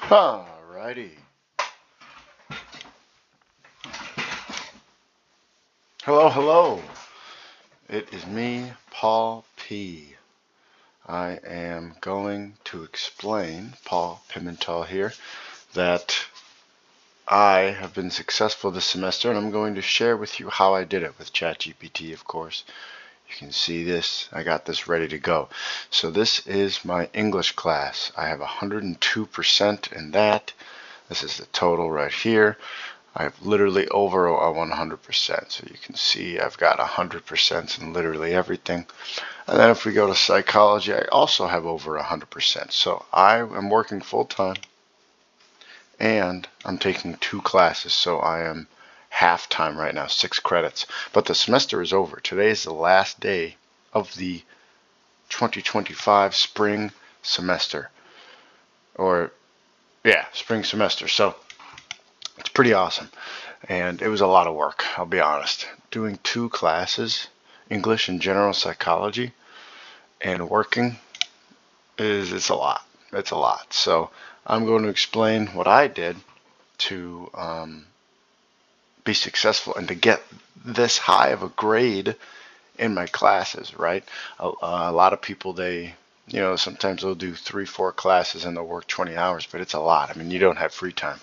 Alrighty. Hello, hello. It is me, Paul P. I am going to explain, Paul Pimentel here, that I have been successful this semester, and I'm going to share with you how I did it with ChatGPT, of course. You can see this. I got this ready to go. So this is my English class. I have 102% in that. This is the total right here. I have literally over a 100%. So you can see I've got 100% in literally everything. And then if we go to psychology, I also have over 100%. So I am working full time and I'm taking 2 classes. So I am half time right now, 6 credits. But the semester is over. Today is the last day of the 2025 spring semester. Spring semester. So it's pretty awesome. And it was a lot of work, I'll be honest. Doing 2 classes, English and general psychology, and working it's a lot. It's a lot. So I'm going to explain what I did to be successful and to get this high of a grade in my classes, right? A lot of people, sometimes they'll do 3-4 classes and they'll work 20 hours, but it's a lot. I mean, you don't have free time.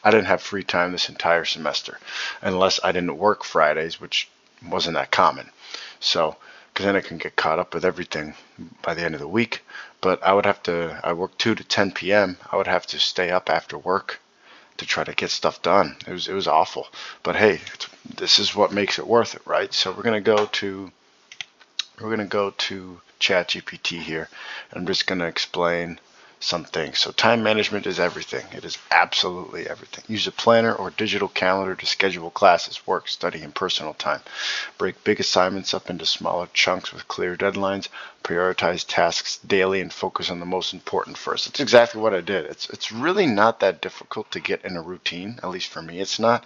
I didn't have free time this entire semester unless I didn't work Fridays, which wasn't that common. So, because then I can get caught up with everything by the end of the week. But I work 2 to 10 p.m. I would have to stay up after work to try to get stuff done. It was awful. But hey, this is what makes it worth it, right? So we're gonna go to ChatGPT here. I'm just gonna explain some things. So time management is everything. It is absolutely everything. Use a planner or digital calendar to schedule classes, work, study, and personal time. Break big assignments up into smaller chunks with clear deadlines. Prioritize tasks daily and focus on the most important first. That's exactly what I did. It's really not that difficult to get in a routine, at least for me. It's not.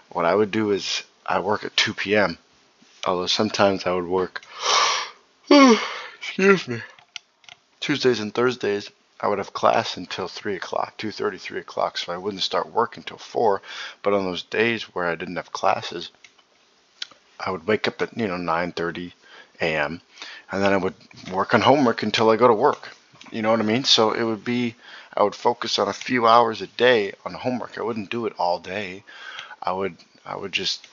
What I would do is I work at 2 p.m. Although sometimes I would work excuse me. Tuesdays and Thursdays I would have class until 3 o'clock, 2:30, 3 o'clock, so I wouldn't start work until 4. But on those days where I didn't have classes, I would wake up at 9:30 a.m. and then I would work on homework until I go to work. You know what I mean? So I would focus on a few hours a day on homework. I wouldn't do it all day. I would just,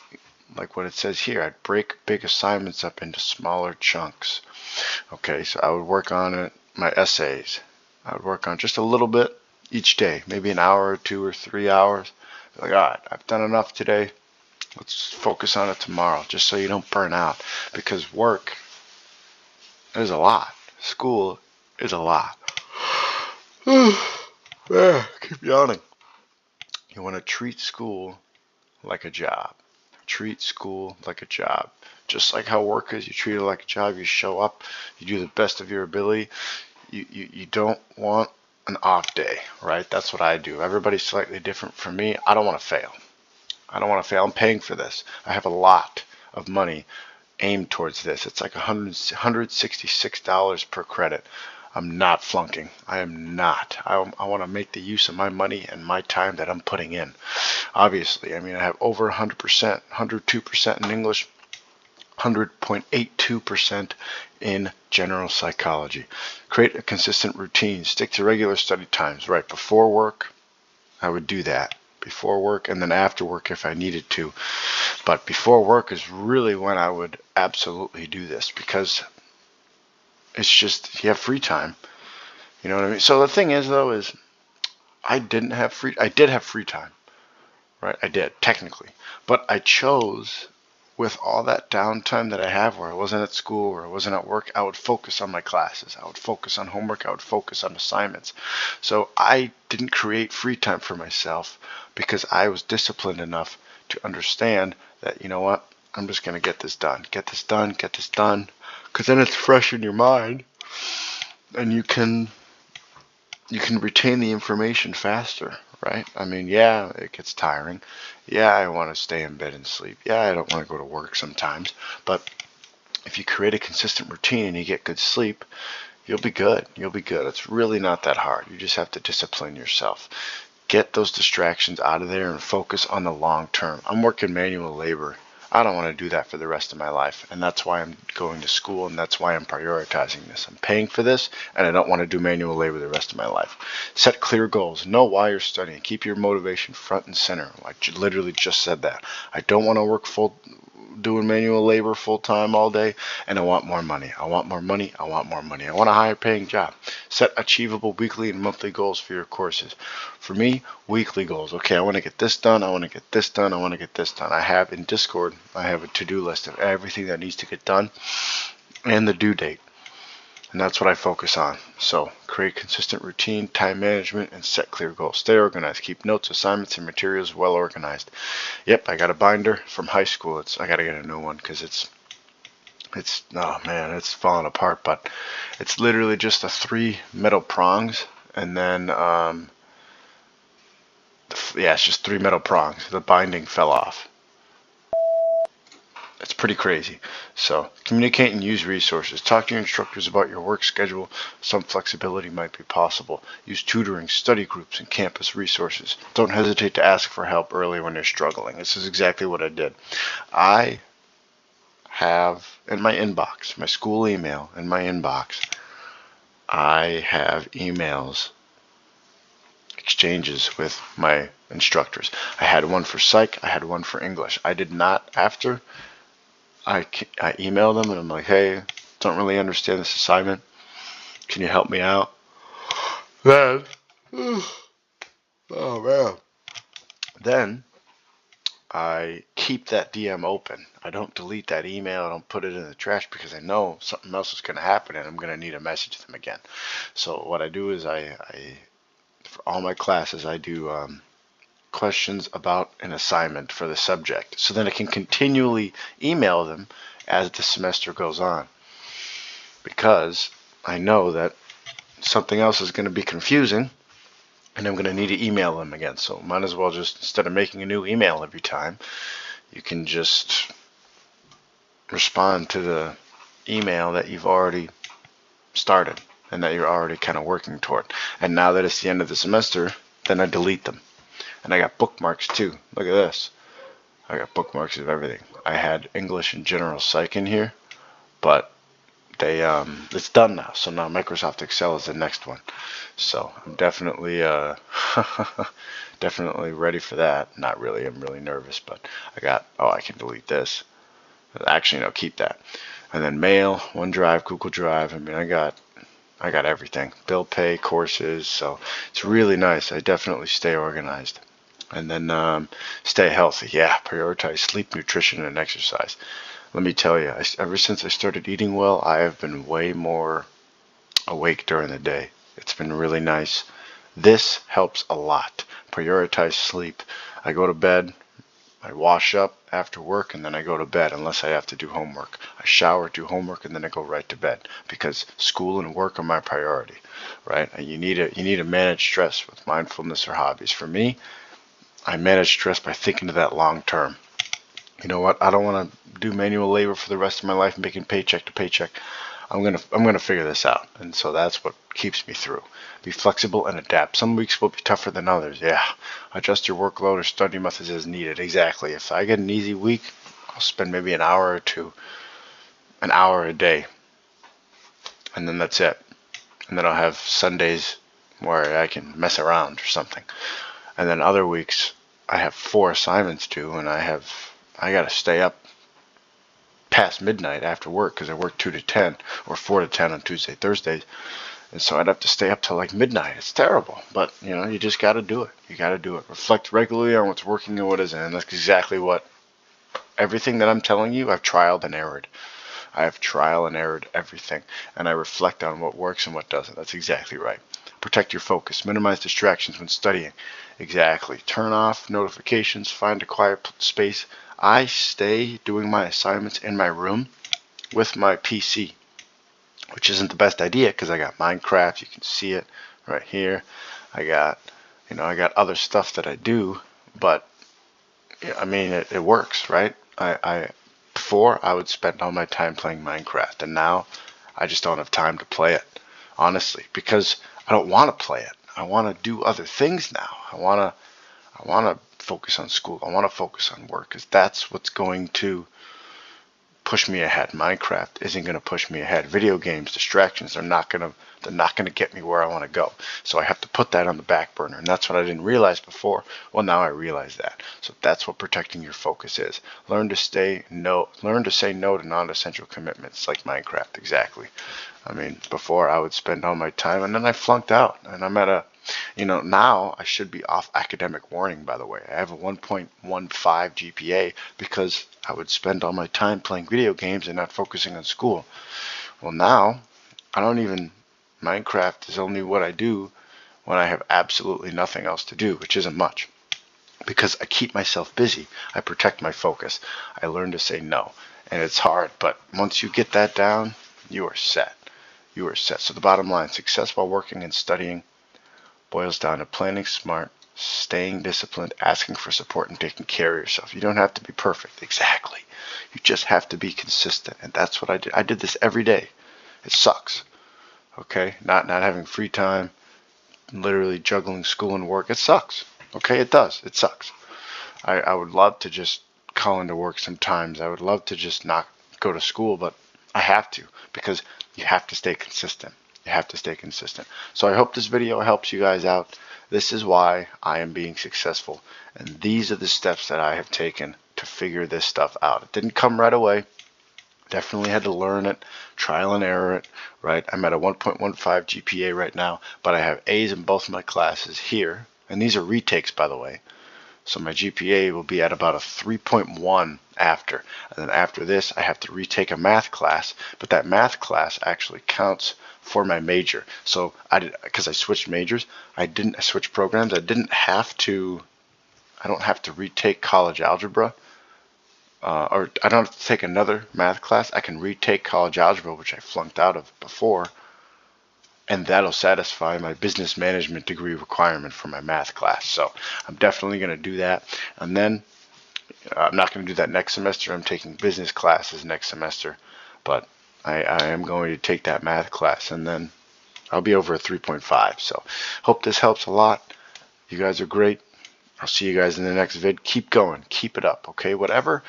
like what it says here, I'd break big assignments up into smaller chunks. Okay, so I would work on my essays. I would work on just a little bit each day, maybe an hour or 2 or 3 hours. Like, all right, I've done enough today. Let's focus on it tomorrow, just so you don't burn out. Because work is a lot. School is a lot. Keep yawning. You want to treat school like a job. Treat school like a job. Just like how work is, you treat it like a job. You show up, you do the best of your ability. You don't want an off day, right? That's what I do. Everybody's slightly different from me. I don't want to fail. I'm paying for this. I have a lot of money aimed towards this. It's like $166 per credit. I'm not flunking. I am not. I want to make the use of my money and my time that I'm putting in. Obviously, I mean, I have over 100%, 102% in English, 100.82% in general psychology. Create a consistent routine. Stick to regular study times. Right before work, I would do that. Before work and then after work if I needed to. But before work is really when I would absolutely do this, because it's just, you have free time. You know what I mean? So the thing is, though, is I did have free time. Right? I did, technically. But I chose, with all that downtime that I have where I wasn't at school or I wasn't at work, I would focus on my classes. I would focus on homework. I would focus on assignments. So I didn't create free time for myself because I was disciplined enough to understand that, you know what, I'm just going to get this done. Get this done. Because then it's fresh in your mind and you can retain the information faster, right? I mean, yeah, it gets tiring. Yeah, I want to stay in bed and sleep. Yeah, I don't want to go to work sometimes. But if you create a consistent routine and you get good sleep, you'll be good. You'll be good. It's really not that hard. You just have to discipline yourself. Get those distractions out of there and focus on the long term. I'm working manual labor. I don't want to do that for the rest of my life, and that's why I'm going to school, and that's why I'm prioritizing this. I'm paying for this, and I don't want to do manual labor the rest of my life. Set clear goals. Know why you're studying. Keep your motivation front and center. I literally just said that. I don't want to work doing manual labor full time all day, and I want more money. I want more money. I want more money. I want a higher paying job. Set achievable weekly and monthly goals for your courses. For me, weekly goals. Okay, I want to get this done. I want to get this done. I want to get this done. I have in Discord, I have a to-do list of everything that needs to get done and the due date. And that's what I focus on. So create consistent routine, time management, and set clear goals. Stay organized. Keep notes, assignments, and materials well organized. Yep, I got a binder from high school. I got to get a new one because it's oh man, it's falling apart. But it's literally just the 3 metal prongs, and then it's just 3 metal prongs. The binding fell off. It's pretty crazy. So communicate and use resources. Talk to your instructors about your work schedule. Some flexibility might be possible. Use tutoring, study groups, and campus resources. Don't hesitate to ask for help early when you're struggling. This is exactly what I did. I have in my inbox, my school email in my inbox, I have emails exchanges with my instructors. I had one for psych. I had one for English. I did not, after I emailed them and I'm like, hey, don't really understand this assignment. Can you help me out? Then, oh man. Then I keep that DM open. I don't delete that email. I don't put it in the trash because I know something else is going to happen and I'm going to need to message them again. So what I do is I for all my classes, I do questions about an assignment for the subject, so then I can continually email them as the semester goes on, because I know that something else is going to be confusing and I'm going to need to email them again. So might as well just, instead of making a new email every time, you can just respond to the email that you've already started and that you're already kind of working toward. And now that it's the end of the semester, then I delete them. And I got bookmarks too. Look at this. I got bookmarks of everything. I had English and general psych in here, but it's done now. So now Microsoft Excel is the next one. So I'm definitely definitely ready for that. Not really. I'm really nervous, but I can delete this. Actually, no, keep that. And then Mail, OneDrive, Google Drive. I mean, I got everything. Bill pay, courses. So it's really nice. I definitely stay organized. And then stay healthy. Yeah, prioritize sleep, nutrition, and exercise. Let me tell you, ever since I started eating well, I have been way more awake during the day. It's been really nice. This helps a lot. Prioritize sleep. I go to bed, I wash up after work, and then I go to bed unless I have to do homework. I shower, do homework, and then I go right to bed because school and work are my priority, right? And you need to manage stress with mindfulness or hobbies. For me, I manage stress by thinking of that long term. You know what? I don't want to do manual labor for the rest of my life, making paycheck to paycheck. I'm gonna figure this out, and so that's what keeps me through. Be flexible and adapt. Some weeks will be tougher than others. Yeah, adjust your workload or study methods as needed. Exactly. If I get an easy week, I'll spend maybe an hour or two, an hour a day, and then that's it. And then I'll have Sundays where I can mess around or something. And then other weeks, I have 4 assignments due, and I got to stay up past midnight after work because I work 2 to 10 or 4 to 10 on Tuesday, Thursdays. And so I'd have to stay up till like midnight. It's terrible, but you just got to do it. You got to do it. Reflect regularly on what's working and what isn't. And that's exactly what everything that I'm telling you, I've trialed and errored. I have trial and errored everything, and I reflect on what works and what doesn't. That's exactly right. Protect your focus. Minimize distractions when studying. Exactly. Turn off notifications. Find a quiet space. I stay doing my assignments in my room with my PC, which isn't the best idea because I got Minecraft. You can see it right here. I got other stuff that I do, but I mean, it works, right? Before I would spend all my time playing Minecraft, and now I just don't have time to play it. honestly, because I don't want to play it. I want to do other things now. I want to focus on school. I want to focus on work, because that's what's going to push me ahead. Minecraft isn't going to push me ahead. Video games, distractions, they're not going to get me where I want to go. So I have to put that on the back burner, and that's what I didn't realize before. Well, now I realize that. So that's what protecting your focus is. Learn to say no to non-essential commitments like Minecraft. Exactly. I mean, before I would spend all my time, and then I flunked out, and I'm at a now I should be off academic warning, by the way. I have a 1.15 GPA because I would spend all my time playing video games and not focusing on school. Well, now Minecraft is only what I do when I have absolutely nothing else to do, which isn't much. Because I keep myself busy. I protect my focus. I learn to say no. And it's hard, but once you get that down, you are set. You are set. So the bottom line, success while working and studying boils down to planning smart, staying disciplined, asking for support, and taking care of yourself. You don't have to be perfect. Exactly. You just have to be consistent. And that's what I did. I did this every day. It sucks. Okay? Not having free time, literally juggling school and work. It sucks. Okay? It does. It sucks. I would love to just call into work sometimes. I would love to just not go to school, but I have to, because you have to stay consistent. You have to stay consistent. So I hope this video helps you guys out. This is why I am being successful. And these are the steps that I have taken to figure this stuff out. It didn't come right away. Definitely had to learn it, trial and error it, right? I'm at a 1.15 GPA right now, but I have A's in both of my classes here. And these are retakes, by the way. So my GPA will be at about a 3.1 after. And then after this, I have to retake a math class. But that math class actually counts for my major. So because I switched majors, I switched programs. I don't have to retake college algebra. Or I don't have to take another math class. I can retake college algebra, which I flunked out of before. And that'll satisfy my business management degree requirement for my math class. So I'm definitely going to do that. And then I'm not going to do that next semester. I'm taking business classes next semester. But I am going to take that math class, and then I'll be over a 3.5. So hope this helps a lot. You guys are great. I'll see you guys in the next vid. Keep going. Keep it up, okay? Whatever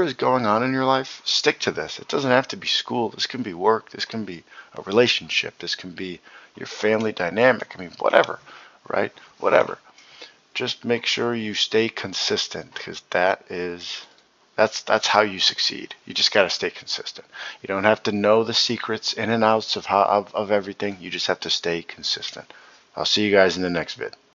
is going on in your life, stick to this. It doesn't have to be school. This can be work. This can be a relationship. This can be your family dynamic. I mean, whatever, right? Whatever. Just make sure you stay consistent, because that's how you succeed. You just got to stay consistent. You don't have to know the secrets in and outs of everything. You just have to stay consistent. I'll see you guys in the next vid.